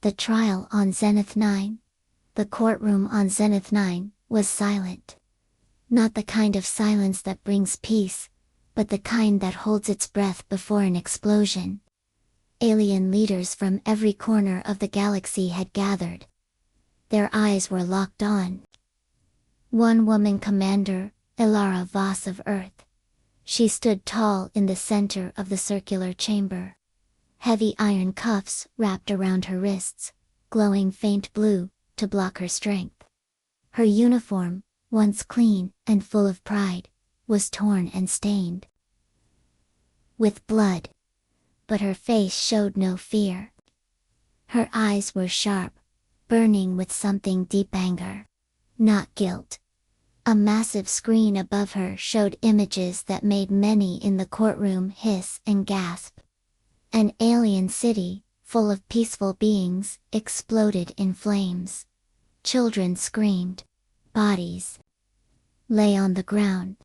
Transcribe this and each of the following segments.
The trial on Zenith 9. The courtroom on Zenith 9 was silent. Not the kind of silence that brings peace, but the kind that holds its breath before an explosion. Alien leaders from every corner of the galaxy had gathered. Their eyes were locked on one woman commander, Ilara Voss of Earth. She stood tall in the center of the circular chamber. Heavy iron cuffs wrapped around her wrists, glowing faint blue, to block her strength. Her uniform, once clean and full of pride, was torn and stained with blood. But her face showed no fear. Her eyes were sharp, burning with something deep anger, not guilt. A massive screen above her showed images that made many in the courtroom hiss and gasp. An alien city, full of peaceful beings, exploded in flames. Children screamed. Bodies lay on the ground.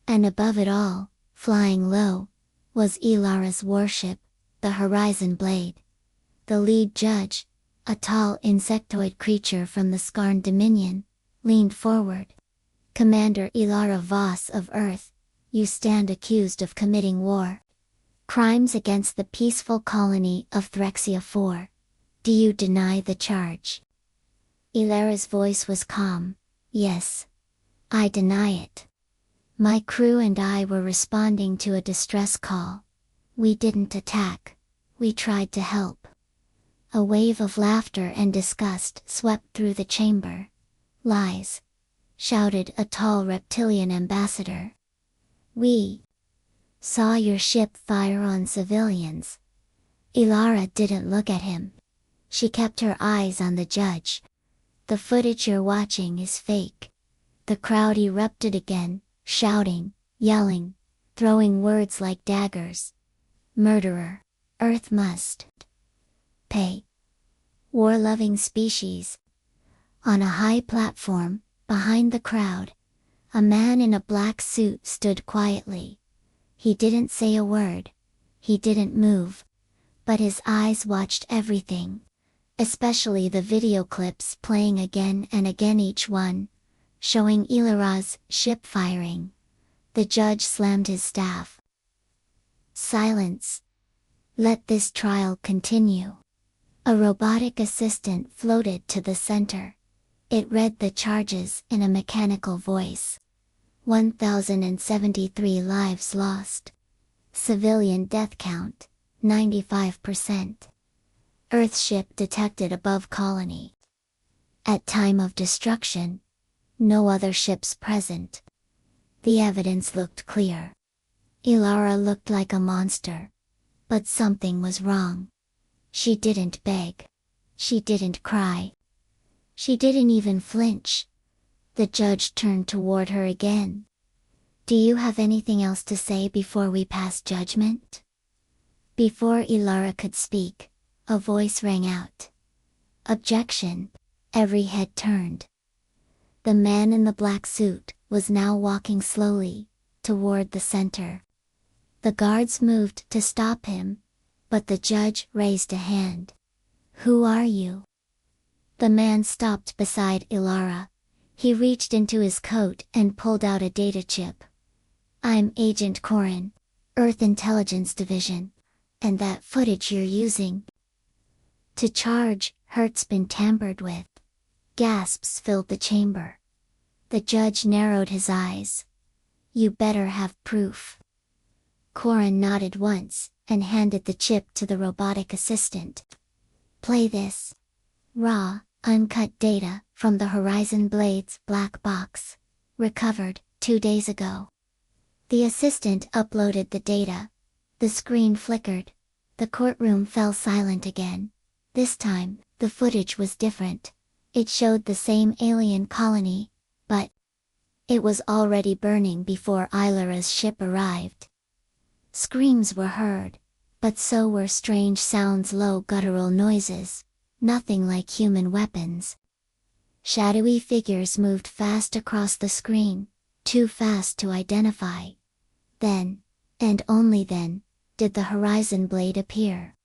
And above it all, flying low, was Ilara's warship, the Horizon Blade. The lead judge, a tall insectoid creature from the Skarn Dominion, leaned forward. "Commander Ilara Voss of Earth, you stand accused of committing war. Crimes against the peaceful colony of Threxia 4. Do you deny the charge?" Ilara's voice was calm. "Yes. I deny it. My crew and I were responding to a distress call. We didn't attack. We tried to help." A wave of laughter and disgust swept through the chamber. "Lies!" shouted a tall reptilian ambassador. "We saw your ship fire on civilians." Ilara didn't look at him. She kept her eyes on the judge. "The footage you're watching is fake." The crowd erupted again, shouting, yelling, throwing words like daggers. "Murderer! Earth must pay." "War-loving species." On a high platform, behind the crowd, a man in a black suit stood quietly. He didn't say a word. He didn't move. But his eyes watched everything, especially the video clips playing again and again, each one showing Ilara's ship firing. The judge slammed his staff. "Silence. Let this trial continue." A robotic assistant floated to the center. It read the charges in a mechanical voice. 1,073 lives lost. Civilian death count, 95%. Earthship detected above colony. At time of destruction, no other ships present. The evidence looked clear. Ilara looked like a monster. But something was wrong. She didn't beg. She didn't cry. She didn't even flinch. The judge turned toward her again. "Do you have anything else to say before we pass judgment?" Before Ilara could speak, a voice rang out. "Objection!" Every head turned. The man in the black suit was now walking slowly toward the center. The guards moved to stop him, but the judge raised a hand. "Who are you?" The man stopped beside Ilara. He reached into his coat and pulled out a data chip. "I'm Agent Corin, Earth Intelligence Division, and that footage you're using to charge Hert's been tampered with." Gasps filled the chamber. The judge narrowed his eyes. "You better have proof." Corin nodded once, and handed the chip to the robotic assistant. "Play this. Raw, uncut data from the Horizon Blade's black box. Recovered 2 days ago." The assistant uploaded the data. The screen flickered. The courtroom fell silent again. This time, the footage was different. It showed the same alien colony, but it was already burning before Ilara's ship arrived. Screams were heard, but so were strange sounds, low guttural noises, nothing like human weapons. Shadowy figures moved fast across the screen, too fast to identify. Then, and only then, did the Horizon Blade appear.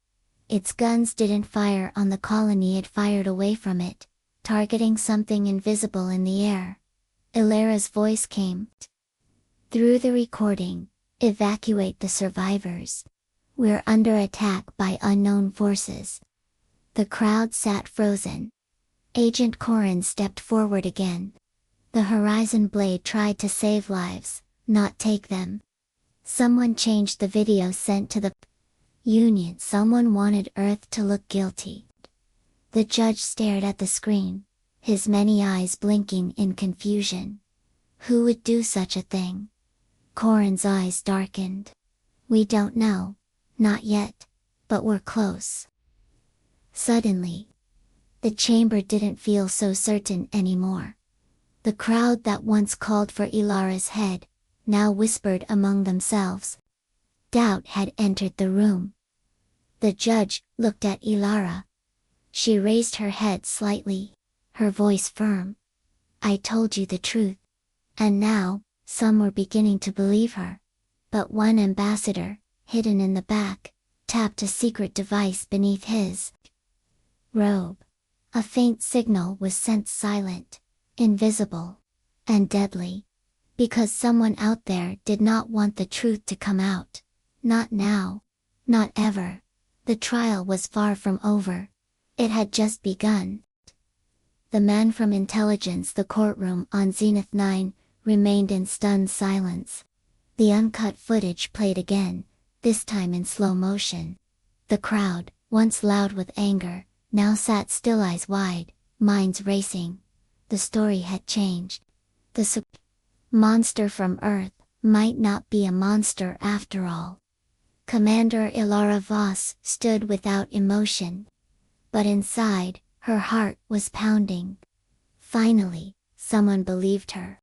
Its guns didn't fire on the colony, it fired away from it, targeting something invisible in the air. Ilara's voice came through the recording. Evacuate the survivors. We're under attack by unknown forces. The crowd sat frozen. Agent Corin stepped forward again. The Horizon Blade tried to save lives, not take them. Someone changed the video sent to the Union. Someone wanted Earth to look guilty. The judge stared at the screen, his many eyes blinking in confusion. Who would do such a thing? Corin's eyes darkened. We don't know. Not yet. But we're close. Suddenly, the chamber didn't feel so certain anymore. The crowd that once called for Ilara's head, now whispered among themselves. Doubt had entered the room. The judge looked at Ilara. She raised her head slightly, her voice firm. I told you the truth. And now, some were beginning to believe her. But one ambassador, hidden in the back, tapped a secret device beneath his robe. A faint signal was sent, silent, invisible, and deadly. Because someone out there did not want the truth to come out. Not now. Not ever. The trial was far from over. It had just begun. The man from intelligence, the courtroom on Zenith 9, remained in stunned silence. The uncut footage played again, this time in slow motion. The crowd, once loud with anger, now sat still, eyes wide, minds racing. The story had changed. The monster from Earth might not be a monster after all. Commander Ilara Voss stood without emotion. But inside, her heart was pounding. Finally, someone believed her.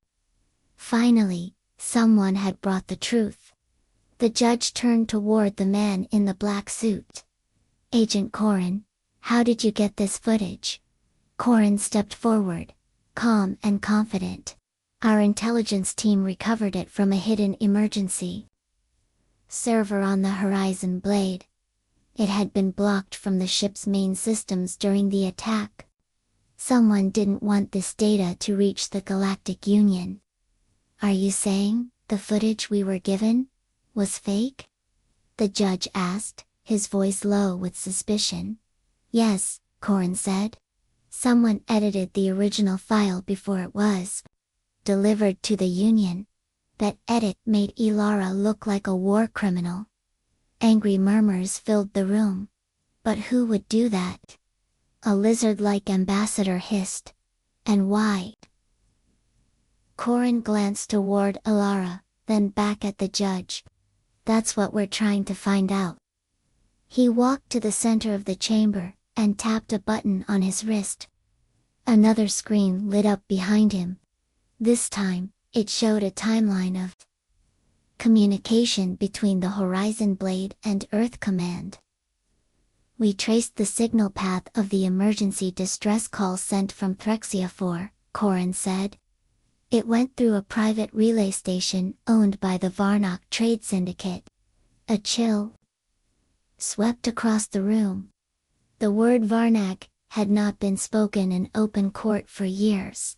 Finally, someone had brought the truth. The judge turned toward the man in the black suit. Agent Corin, how did you get this footage? Corin stepped forward, calm and confident. Our intelligence team recovered it from a hidden emergency server on the Horizon Blade. It had been blocked from the ship's main systems during the attack. Someone didn't want this data to reach the Galactic Union. Are you saying the footage we were given was fake? The judge asked, his voice low with suspicion. Yes, Corin said. Someone edited the original file before it was delivered to the Union. That edit made Ilara look like a war criminal. Angry murmurs filled the room. But who would do that? A lizard-like ambassador hissed. And why? Corin glanced toward Ilara, then back at the judge. That's what we're trying to find out. He walked to the center of the chamber, and tapped a button on his wrist. Another screen lit up behind him. This time, it showed a timeline of communication between the Horizon Blade and Earth Command. We traced the signal path of the emergency distress call sent from Threxia 4, Corin said. It went through a private relay station owned by the Varnock Trade Syndicate. A chill swept across the room. The word Varnak had not been spoken in open court for years.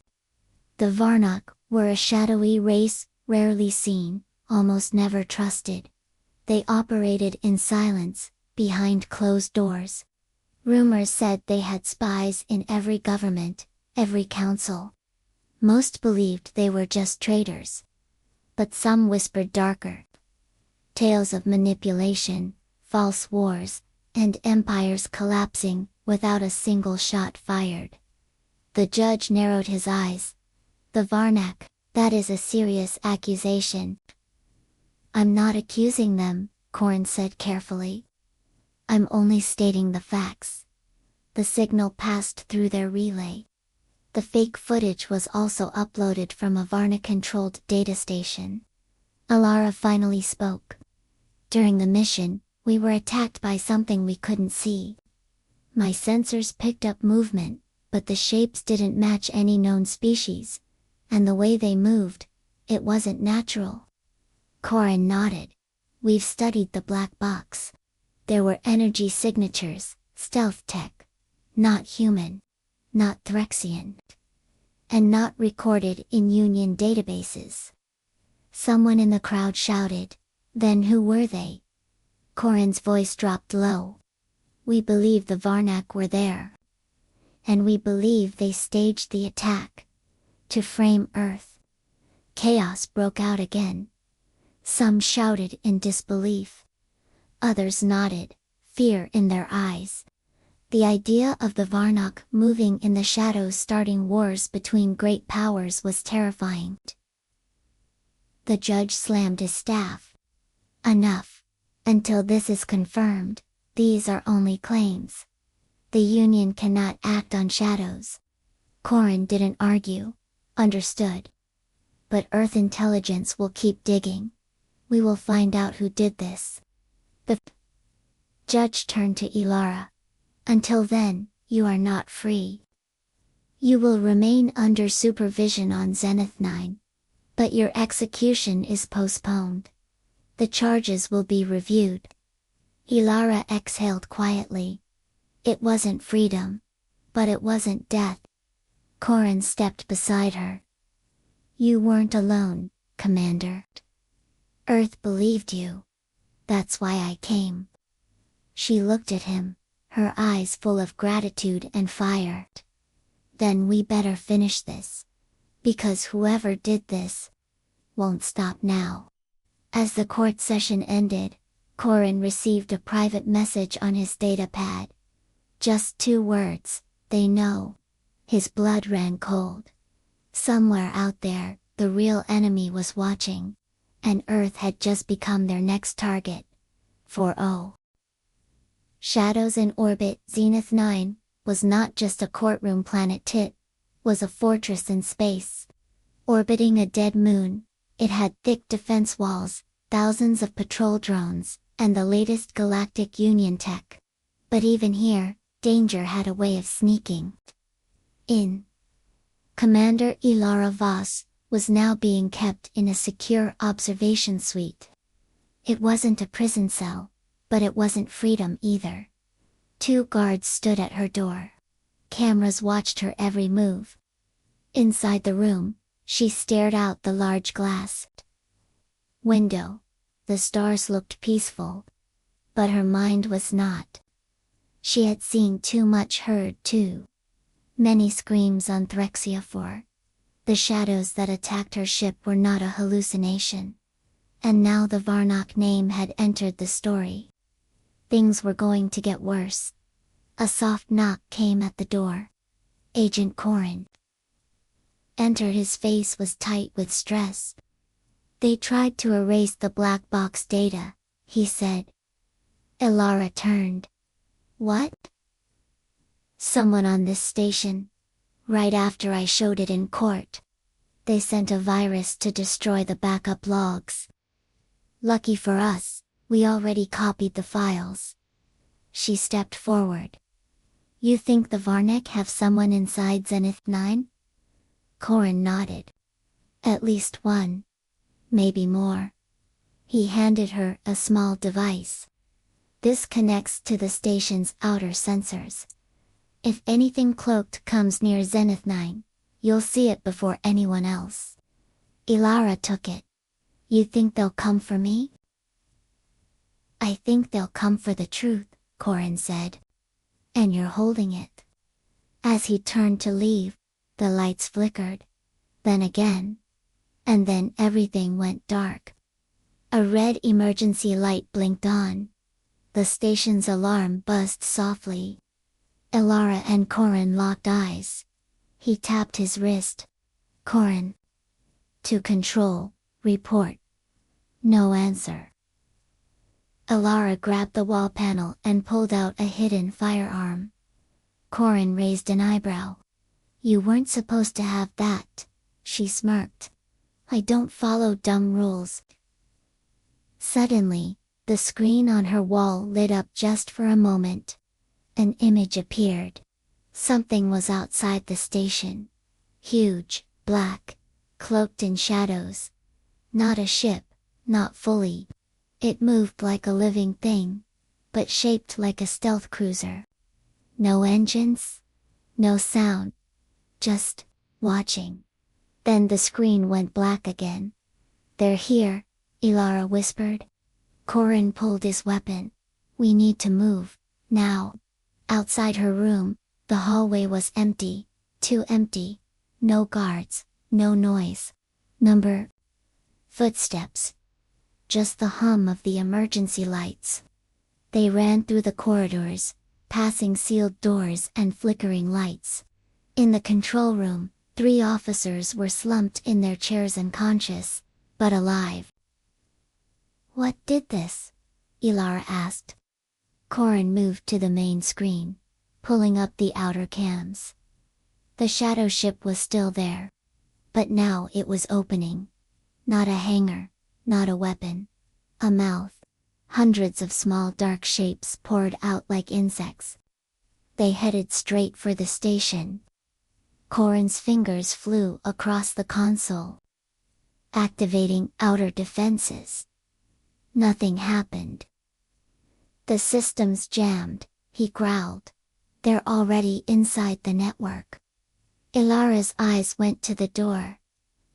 The Varnock were a shadowy race, rarely seen, almost never trusted. They operated in silence, behind closed doors. Rumors said they had spies in every government, every council. Most believed they were just traitors. But some whispered darker tales of manipulation, false wars, and empires collapsing without a single shot fired. The judge narrowed his eyes. The Varnak, that is a serious accusation. I'm not accusing them, Corin said carefully. I'm only stating the facts. The signal passed through their relay. The fake footage was also uploaded from a Varna-controlled data station. Ilara finally spoke. During the mission, we were attacked by something we couldn't see. My sensors picked up movement, but the shapes didn't match any known species. And the way they moved, it wasn't natural. Corin nodded. We've studied the black box. There were energy signatures, stealth tech. Not human. Not Threxian. And not recorded in Union databases. Someone in the crowd shouted, "Then who were they?" Corin's voice dropped low. "We believe the Varnak were there. And we believe they staged the attack. To frame Earth." Chaos broke out again. Some shouted in disbelief. Others nodded, fear in their eyes. The idea of the Varnak moving in the shadows starting wars between great powers was terrifying. The judge slammed his staff. "Enough. Until this is confirmed, these are only claims. The Union cannot act on shadows." Corin didn't argue. Understood. "But Earth intelligence will keep digging. We will find out who did this." The judge turned to Ilara. "Until then, you are not free. You will remain under supervision on Zenith 9. But your execution is postponed. The charges will be reviewed." Ilara exhaled quietly. It wasn't freedom. But it wasn't death. Corin stepped beside her. "You weren't alone, Commander. Earth believed you. That's why I came." She looked at him, her eyes full of gratitude and fire. "Then we better finish this. Because whoever did this won't stop now." As the court session ended, Corin received a private message on his datapad. Just 2 words, "They know." His blood ran cold. Somewhere out there, the real enemy was watching. And Earth had just become their next target. 4-0. Shadows in Orbit Zenith 9 was not just a courtroom planet, it was a fortress in space. Orbiting a dead moon, it had thick defense walls, thousands of patrol drones, and the latest Galactic Union tech. But even here, danger had a way of sneaking in. Commander Ilara Voss was now being kept in a secure observation suite. It wasn't a prison cell, but it wasn't freedom either. 2 guards stood at her door. Cameras watched her every move. Inside the room, she stared out the large glass window. The stars looked peaceful. But her mind was not. She had seen too much, heard too many screams on Threxia 4. The shadows that attacked her ship were not a hallucination. And now the Varnak name had entered the story. Things were going to get worse. A soft knock came at the door. Agent Corin entered. His face was tight with stress. "They tried to erase the black box data," he said. Ilara turned. "What?" "Someone on this station. Right after I showed it in court. They sent a virus to destroy the backup logs. Lucky for us, we already copied the files." She stepped forward. "You think the Varnak have someone inside Zenith 9? Corin nodded. "At least one. Maybe more." He handed her a small device. "This connects to the station's outer sensors. If anything cloaked comes near Zenith 9, you'll see it before anyone else." Ilara took it. "You think they'll come for me?" "I think they'll come for the truth," Corin said. "And you're holding it." As he turned to leave, the lights flickered. Then again. And then everything went dark. A red emergency light blinked on. The station's alarm buzzed softly. Ilara and Corin locked eyes. He tapped his wrist. "Corin. To control, report." No answer. Ilara grabbed the wall panel and pulled out a hidden firearm. Corin raised an eyebrow. "You weren't supposed to have that," she smirked. "I don't follow dumb rules." Suddenly, the screen on her wall lit up just for a moment. An image appeared. Something was outside the station. Huge, black, cloaked in shadows. Not a ship, not fully. It moved like a living thing. but shaped like a stealth cruiser. No engines, no sound, just watching. Then the screen went black again. "They're here," Ilara whispered. Corin pulled his weapon. "We need to move, now." Outside her room, the hallway was empty, too empty. No guards, no noise. Footsteps. Just the hum of the emergency lights. They ran through the corridors, passing sealed doors and flickering lights. In the control room, 3 officers were slumped in their chairs unconscious, but alive. "What did this?" Ilara asked. Corin moved to the main screen, pulling up the outer cams. The shadow ship was still there. But now it was opening. Not a hangar, not a weapon. A mouth. Hundreds of small dark shapes poured out like insects. They headed straight for the station. Corin's fingers flew across the console, activating outer defenses. Nothing happened. "The system's jammed," he growled. "They're already inside the network." Ilara's eyes went to the door.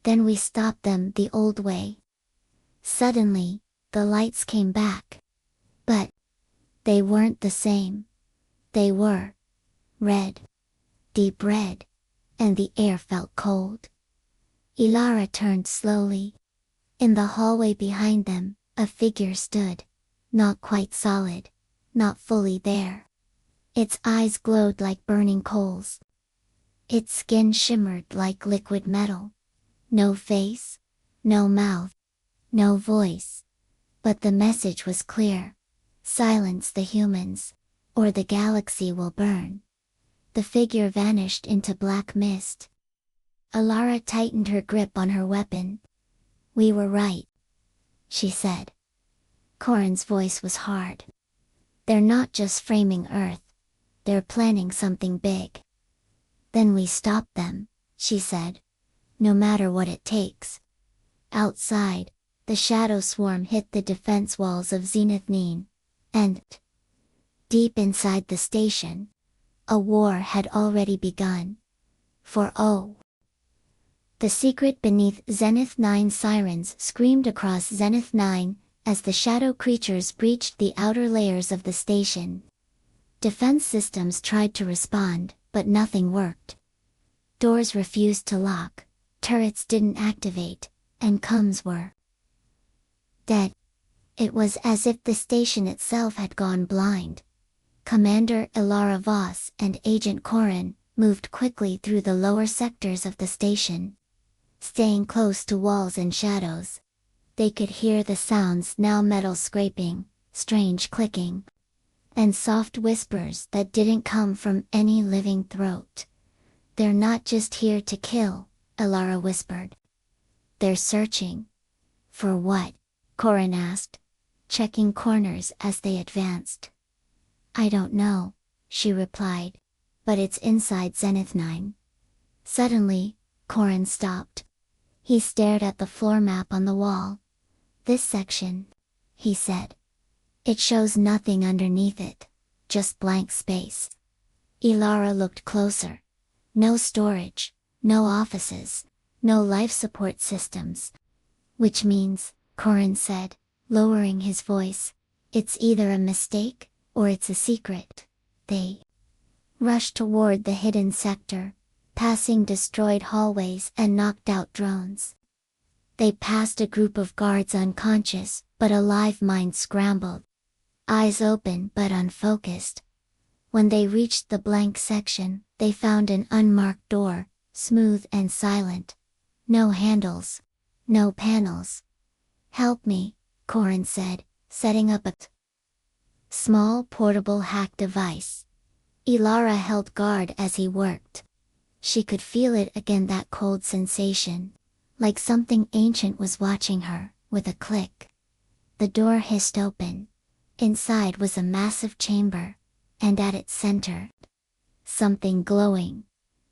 "Then we stopped them the old way." Suddenly, the lights came back. But they weren't the same. They were red. Deep red. And the air felt cold. Ilara turned slowly. In the hallway behind them, a figure stood. Not quite solid. Not fully there. Its eyes glowed like burning coals. Its skin shimmered like liquid metal. No face. No mouth. No voice. But the message was clear. "Silence the humans, or the galaxy will burn." The figure vanished into black mist. Ilara tightened her grip on her weapon. "We were right," she said. Corin's voice was hard. "They're not just framing Earth. They're planning something big." "Then we stop them," she said. "No matter what it takes." Outside, the shadow swarm hit the defense walls of Zenith 9. And deep inside the station, a war had already begun. The secret beneath Zenith 9 sirens screamed across Zenith 9, as the shadow creatures breached the outer layers of the station. Defense systems tried to respond, but nothing worked. Doors refused to lock, turrets didn't activate, and comms were dead. It was as if the station itself had gone blind. Commander Ilara Voss and Agent Corin moved quickly through the lower sectors of the station. Staying close to walls and shadows, they could hear the sounds: now metal scraping, strange clicking, and soft whispers that didn't come from any living throat. "They're not just here to kill," Ilara whispered. "They're searching." "For what?" Corin asked, checking corners as they advanced. "I don't know," she replied, "but it's inside Zenith 9. Suddenly, Corin stopped. He stared at the floor map on the wall. "This section," he said. "It shows nothing underneath it, just blank space." Ilara looked closer. No storage, no offices, no life support systems. "Which means," Corin said, lowering his voice, "it's either a mistake, or it's a secret." They rushed toward the hidden sector, passing destroyed hallways and knocked out drones. They passed a group of guards unconscious, but a live mind scrambled. Eyes open but unfocused. When they reached the blank section, they found an unmarked door, smooth and silent. No handles. No panels. "Help me," Corin said, setting up a small portable hack device. Ilara held guard as he worked. She could feel it again, that cold sensation, like something ancient was watching her. With a click, the door hissed open. Inside was a massive chamber, and at its center, something glowing.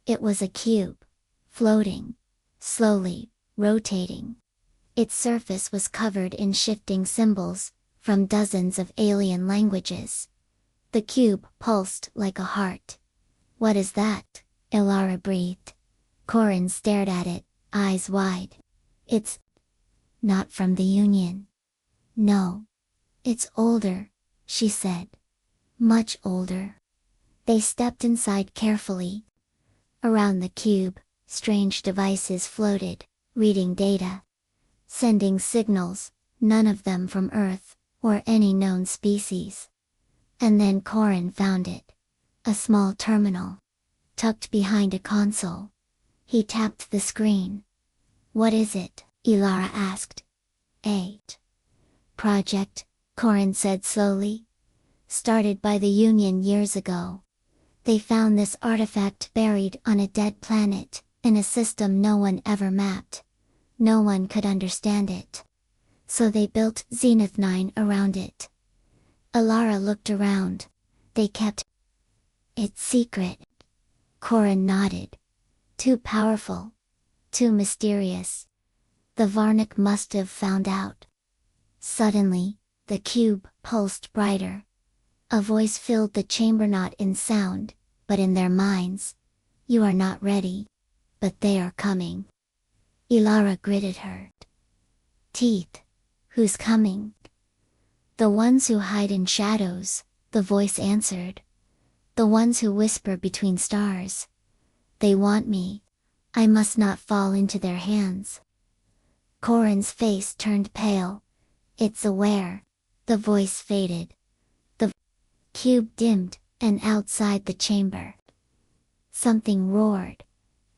It was a cube, floating, slowly, rotating. Its surface was covered in shifting symbols, from dozens of alien languages. The cube pulsed like a heart. "What is that?" Ilara breathed. Corin stared at it, eyes wide. "It's not from the Union." "No. It's older," she said. "Much older." They stepped inside carefully. Around the cube, strange devices floated, reading data, sending signals, none of them from Earth, or any known species. And then Corin found it. A small terminal, tucked behind a console. He tapped the screen. "What is it?" Ilara asked. "A project," Corin said slowly. "Started by the Union years ago. They found this artifact buried on a dead planet, in a system no one ever mapped. No one could understand it. So they built Zenith 9 around it." Ilara looked around. "They kept it secret." Corin nodded. "Too powerful. Too mysterious. The Varnik must have found out." Suddenly, the cube pulsed brighter. A voice filled the chamber, not in sound, but in their minds. "You are not ready. But they are coming." Ilara gritted her teeth. "Who's coming?" "The ones who hide in shadows," the voice answered. "The ones who whisper between stars. They want me. I must not fall into their hands." Corin's face turned pale. "It's aware." The voice faded. The cube dimmed, and outside the chamber, something roared.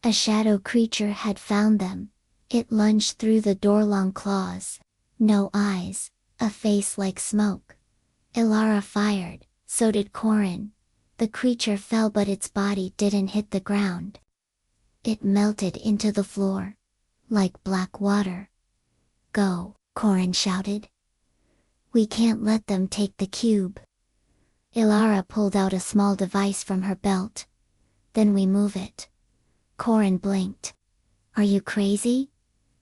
A shadow creature had found them. It lunged through the door, long claws. No eyes, a face like smoke. Ilara fired, so did Corin. The creature fell, but its body didn't hit the ground. It melted into the floor, like black water. "Go," Corin shouted. "We can't let them take the cube." Ilara pulled out a small device from her belt. "Then we move it." Corin blinked. "Are you crazy?"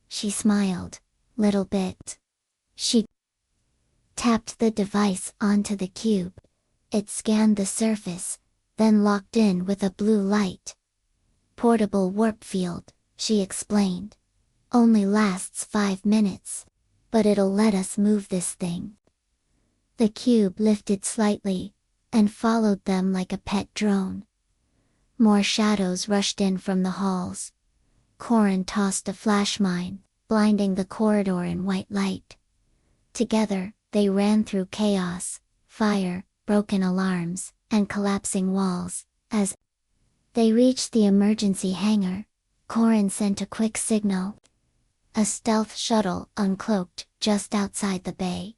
She smiled. "Little bit." She tapped the device onto the cube. It scanned the surface, then locked in with a blue light. "Portable warp field," she explained. "Only lasts 5 minutes. But it'll let us move this thing." The cube lifted slightly, and followed them like a pet drone. More shadows rushed in from the halls. Corin tossed a flash mine, blinding the corridor in white light. Together, they ran through chaos, fire, broken alarms, and collapsing walls. As they reached the emergency hangar, Corin sent a quick signal. A stealth shuttle uncloaked just outside the bay.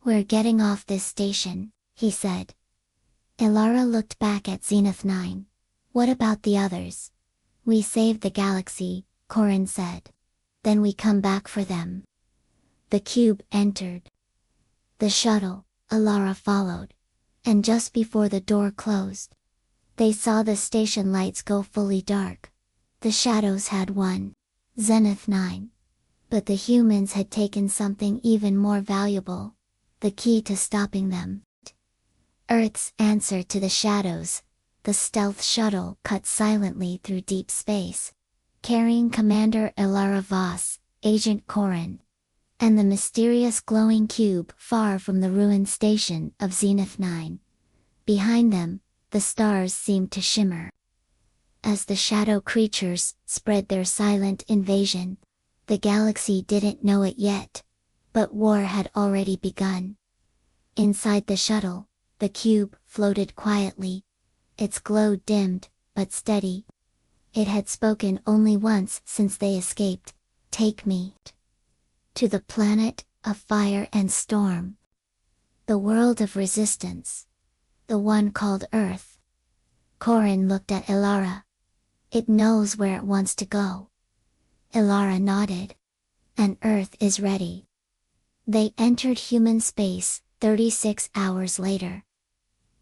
"We're getting off this station," he said. Ilara looked back at Zenith 9. "What about the others?" "We saved the galaxy," Corin said. "Then we come back for them." The cube entered the shuttle. Ilara followed. And just before the door closed, they saw the station lights go fully dark. The shadows had won. Zenith 9. But the humans had taken something even more valuable. The key to stopping them. Earth's answer to the shadows. The stealth shuttle cut silently through deep space, carrying Commander Ilara Voss, Agent Corin, and the mysterious glowing cube far from the ruined station of Zenith 9. Behind them, the stars seemed to shimmer. As the shadow creatures spread their silent invasion, the galaxy didn't know it yet, but war had already begun. Inside the shuttle, the cube floated quietly. Its glow dimmed, but steady. It had spoken only once since they escaped. "Take me to the planet of fire and storm. The world of resistance. The one called Earth." Corin looked at Ilara. "It knows where it wants to go." Ilara nodded. "And Earth is ready." They entered human space, 36 hours later.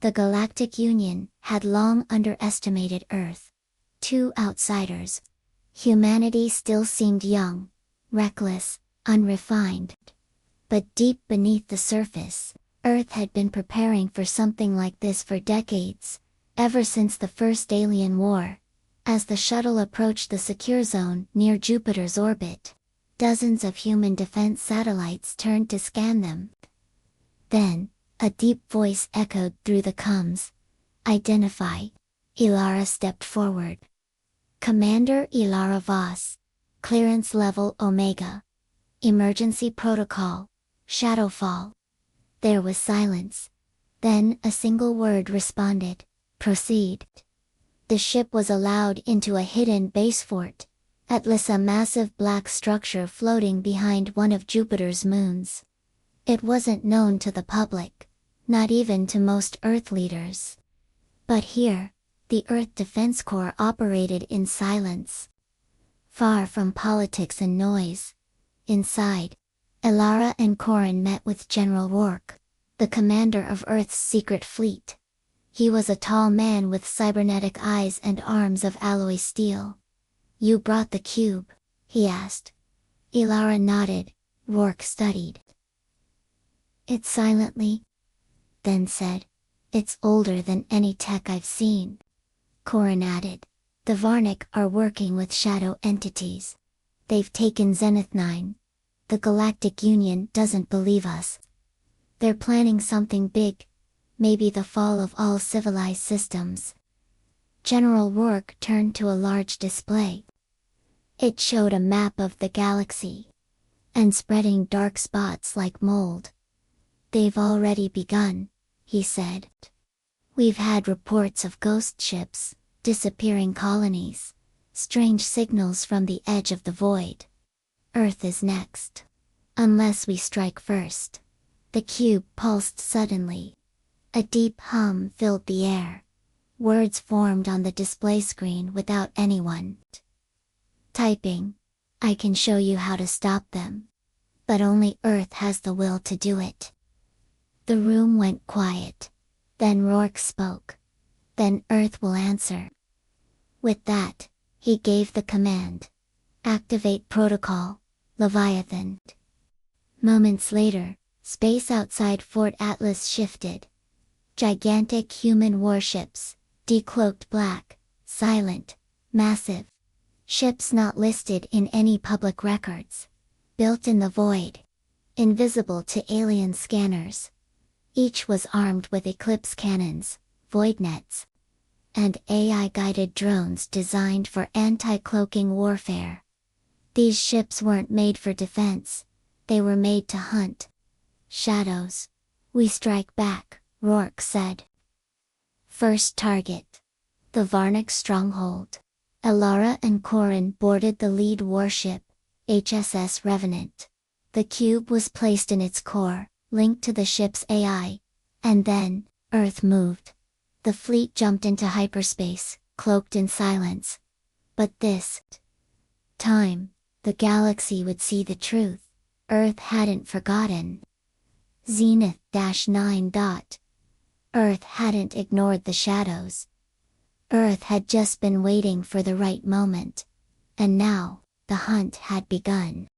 The Galactic Union had long underestimated Earth. 2 outsiders. Humanity still seemed young, reckless, unrefined. But deep beneath the surface, Earth had been preparing for something like this for decades, ever since the first alien war. As the shuttle approached the secure zone near Jupiter's orbit, dozens of human defense satellites turned to scan them. Then, a deep voice echoed through the comms. "Identify." Ilara stepped forward. "Commander Ilara Voss. Clearance level Omega. Emergency protocol, Shadowfall." There was silence. Then a single word responded, "Proceed." The ship was allowed into a hidden base fort, Atlas, a massive black structure floating behind one of Jupiter's moons. It wasn't known to the public, not even to most Earth leaders. But here, the Earth Defense Corps operated in silence. Far from politics and noise. Inside, Ilara and Corin met with General Rourke, the commander of Earth's secret fleet. He was a tall man with cybernetic eyes and arms of alloy steel. "You brought the cube?" he asked. Ilara nodded. Rourke studied it silently, then said, "It's older than any tech I've seen." Corin added, "The Varnik are working with shadow entities. They've taken Zenith 9. The Galactic Union doesn't believe us. They're planning something big, maybe the fall of all civilized systems." General Rourke turned to a large display. It showed a map of the galaxy, and spreading dark spots like mold. "They've already begun," he said. "We've had reports of ghost ships, disappearing colonies, strange signals from the edge of the void. Earth is next. Unless we strike first." The cube pulsed suddenly. A deep hum filled the air. Words formed on the display screen without anyone typing. "I can show you how to stop them. But only Earth has the will to do it." The room went quiet. Then Rourke spoke. "Then Earth will answer." With that, he gave the command. "Activate protocol, Leviathan." Moments later, space outside Fort Atlas shifted. Gigantic human warships, decloaked black, silent, massive. Ships not listed in any public records. Built in the void. Invisible to alien scanners. Each was armed with eclipse cannons, void nets, and AI-guided drones designed for anti-cloaking warfare. These ships weren't made for defense. They were made to hunt. "Shadows. We strike back," Rourke said. First target. The Varnik stronghold. Ilara and Corin boarded the lead warship, HSS Revenant. The cube was placed in its core, linked to the ship's AI. And then, Earth moved. The fleet jumped into hyperspace, cloaked in silence. But this time, the galaxy would see the truth. Earth hadn't forgotten. Zenith-9. Earth hadn't ignored the shadows. Earth had just been waiting for the right moment. And now, the hunt had begun.